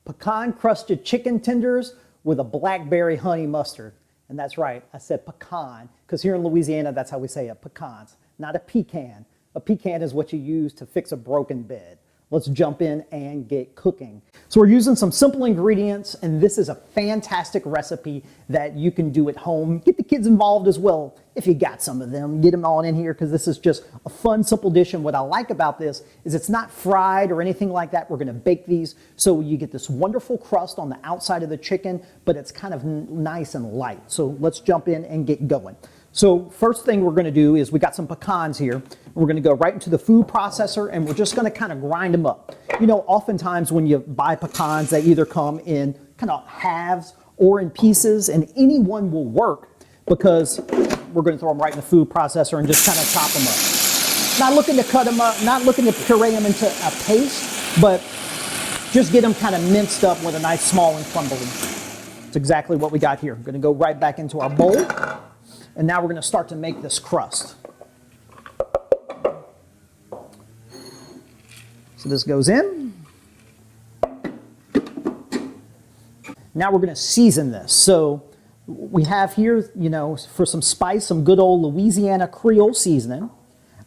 pecan crusted chicken tenders with a blackberry honey mustard. And that's right, I said pecan, because here in Louisiana, that's how we say it, pecans, not a pecan. A pecan is what you use to fix a broken bed. Let's jump in and get cooking. So we're using some simple ingredients, and this is a fantastic recipe that you can do at home. Get the kids involved as well if you got some of them. Get them all in here because this is just a fun, simple dish. And what I like about this is it's not fried or anything like that. We're going to bake these so you get this wonderful crust on the outside of the chicken, but it's kind of nice and light. So let's jump in and get going. So first thing we're going to do is we got some pecans here. We're going to go right into the food processor and we're just going to kind of grind them up. You know, oftentimes when you buy pecans, they either come in kind of halves or in pieces, and any one will work because we're going to throw them right in the food processor and just kind of chop them up. Not looking to cut them up, not looking to puree them into a paste, but just get them kind of minced up with a nice small and crumbly. That's exactly what we got here. We're going to go right back into our bowl. And now we're going to start to make this crust. So this goes in. Now we're going to season this. So we have here, you know, for some spice, some good old Louisiana Creole seasoning.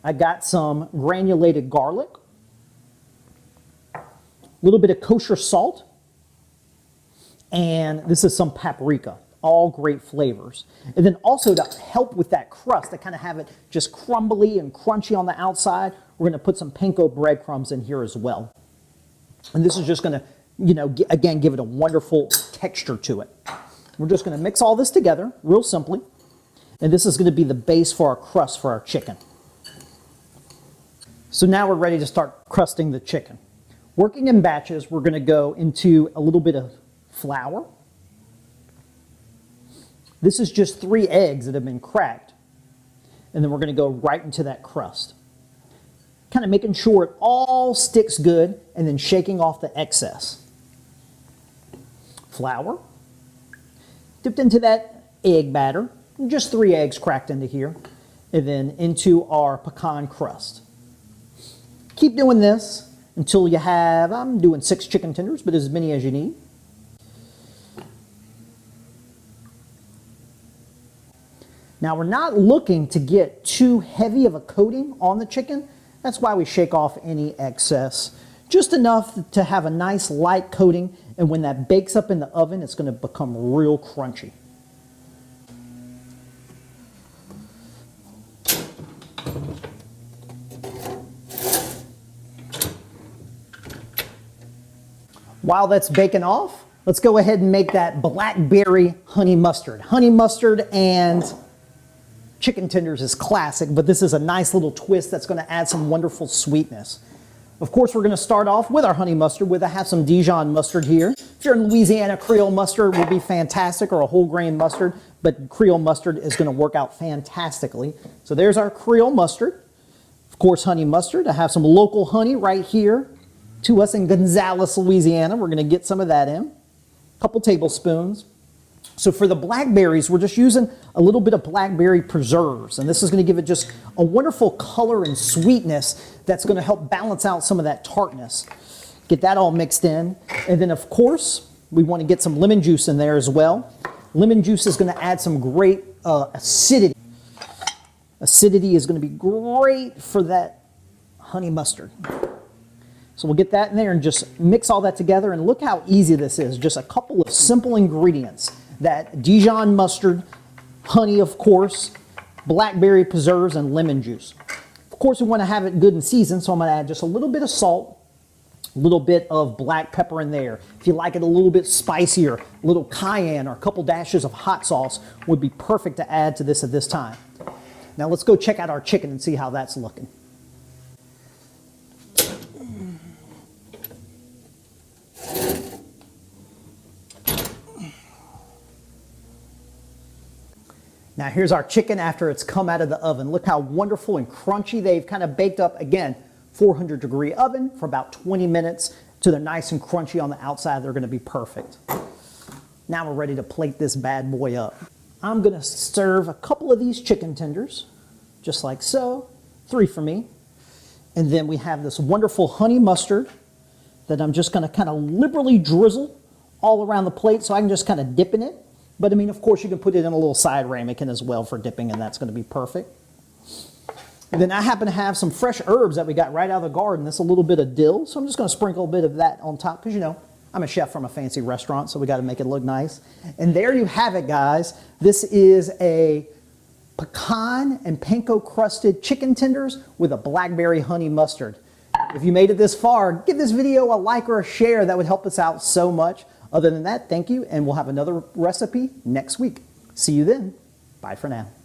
I got some granulated garlic, a little bit of kosher salt, and this is some paprika. All great flavors. And then also to help with that crust, to kind of have it just crumbly and crunchy on the outside, we're going to put some panko breadcrumbs in here as well. And this is just going to, you know, again, give it a wonderful texture to it. We're just going to mix all this together real simply. And this is going to be the base for our crust for our chicken. So now we're ready to start crusting the chicken. Working in batches, we're going to go into a little bit of flour. This is just 3 eggs that have been cracked. And then we're going to go right into that crust. Kind of making sure it all sticks good and then shaking off the excess. Flour. Dipped into that egg batter. Just 3 eggs cracked into here. And then into our pecan crust. Keep doing this until you have, I'm doing 6 chicken tenders, but as many as you need. Now we're not looking to get too heavy of a coating on the chicken. That's why we shake off any excess. Just enough to have a nice light coating, and when that bakes up in the oven, it's going to become real crunchy. While that's baking off, let's go ahead and make that blackberry honey mustard. Honey mustard and chicken tenders is classic, but this is a nice little twist that's going to add some wonderful sweetness. Of course, we're going to start off with our honey mustard. I have some Dijon mustard here. If you're in Louisiana, Creole mustard will be fantastic, or a whole grain mustard, but Creole mustard is going to work out fantastically. So there's our Creole mustard. Of course, honey mustard. I have some local honey right here to us in Gonzales, Louisiana. We're going to get some of that in. A couple tablespoons. So for the blackberries, we're just using a little bit of blackberry preserves, and this is going to give it just a wonderful color and sweetness that's going to help balance out some of that tartness. Get that all mixed in, and then of course we want to get some lemon juice in there as well. Lemon juice is going to add some great acidity. Acidity is going to be great for that honey mustard. So we'll get that in there and just mix all that together, and look how easy this is. Just a couple of simple ingredients. That Dijon mustard, honey of course, blackberry preserves, and lemon juice. Of course we want to have it good and seasoned, so I'm going to add just a little bit of salt, a little bit of black pepper in there. If you like it a little bit spicier, a little cayenne or a couple dashes of hot sauce would be perfect to add to this at this time. Now let's go check out our chicken and see how that's looking. Now here's our chicken after it's come out of the oven. Look how wonderful and crunchy they've kind of baked up. Again, 400-degree oven for about 20 minutes till they're nice and crunchy on the outside. They're going to be perfect. Now we're ready to plate this bad boy up. I'm going to serve a couple of these chicken tenders, just like so. 3 for me. And then we have this wonderful honey mustard that I'm just going to kind of liberally drizzle all around the plate so I can just kind of dip in it. But I mean, of course, you can put it in a little side ramekin as well for dipping, and that's going to be perfect. And then I happen to have some fresh herbs that we got right out of the garden. That's a little bit of dill, so I'm just going to sprinkle a bit of that on top because, you know, I'm a chef from a fancy restaurant, so we got to make it look nice. And there you have it, guys. This is a pecan and panko crusted chicken tenders with a blackberry honey mustard. If you made it this far, give this video a like or a share. That would help us out so much. Other than that, thank you, and we'll have another recipe next week. See you then. Bye for now.